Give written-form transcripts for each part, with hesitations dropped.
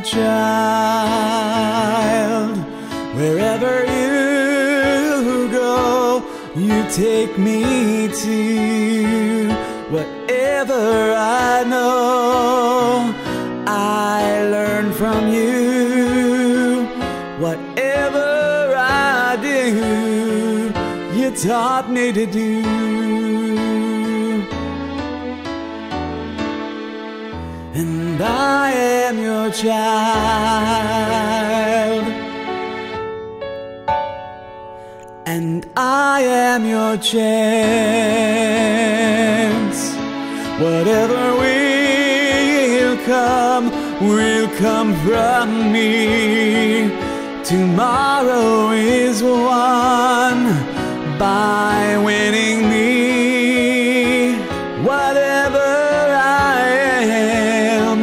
your child. Wherever you go, you take me to. Whatever I know, I learn from you. Whatever I do, you taught me to do. And I am your child, and I am your chance. Whatever will come from me. Tomorrow is won by winning me. Whatever I am,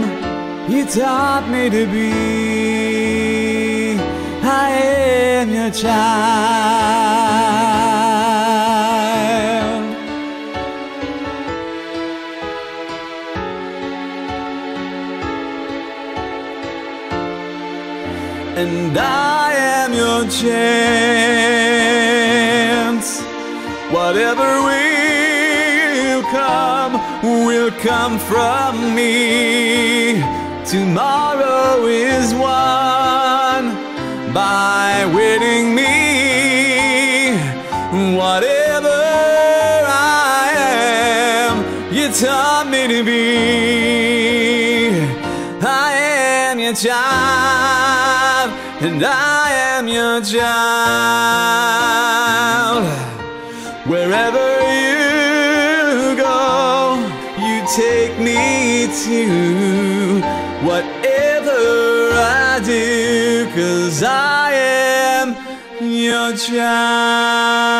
you taught me to be. I am your child. And I am your chance. Whatever will come from me. Tomorrow is won by winning me. Whatever I am, you taught me to be. I am your child, and I am your child. Wherever you go, you take me to. Whatever I do, 'cause I am your child.